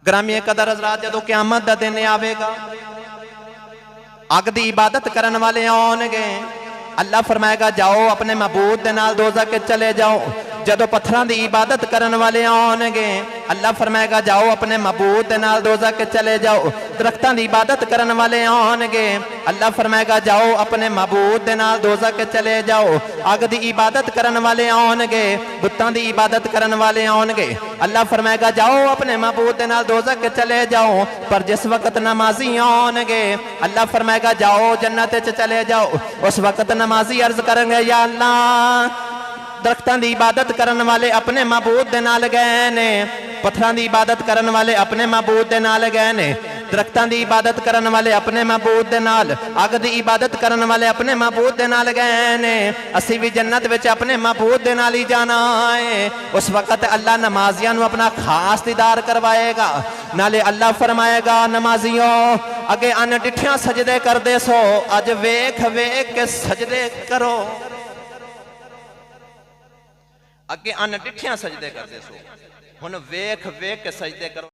ग्रामीण कदर हज़रात जदों क़यामत दा दिन आवेगा, अग दी इबादत करन वाले आउणगे। अल्लाह फरमाएगा जाओ अपने महबूब दे नाल दोज़ख के चले जाओ। जदों पत्थरां दी इबादत करन वाले आउणगे, अल्लाह फरमाएगा जाओ अपने महबूब दे नाल दोज़ख के चले जाओ। दरख्तां दी इबादत करन वाले आउणगे, अल्लाह फरमाएगा जाओ अपने महबूब दे नाल दोज़ख के चले जाओ। अग दी इबादत करन वाले आउणगे, बुत्तां दी इबादत करन वाले आउणगे, अल्लाह फरमाएगा जाओ अपने महबूब दे नाल दोज़ख के चले जाओ। पर जिस वक्त नमाजी आउणगे, अल्लाह फरमाएगा जाओ जन्नत च चले जाओ। उस वक्त नमाजी अर्ज करेंगे या अल्लाह दरख्तां दी इबादत करन वाले अपने महबूब दे नाल गए ने, पत्थरां दी इबादत करन वाले अपने महबूब दे नाल गए ने, दरख्तां दी इबादत करन वाले अपने महबूब दे नाल, अग दी इबादत करन वाले अपने महबूब दे नाल गए ने। असी भी जन्नत विच अपने महबूब दे नाल ही जाना है। उस वक्त अल्लाह नमाजियां नूं अपना खास दीदार करवाएगा। नाले अल्लाह फरमाएगा नमाजियों अगे अन डिठियां सजदे करदे सो, अज वेख वेख के सजदे करो। अगे अन डिठियां सजदे करदे सो, हुण वेख वेख के सजदे करो।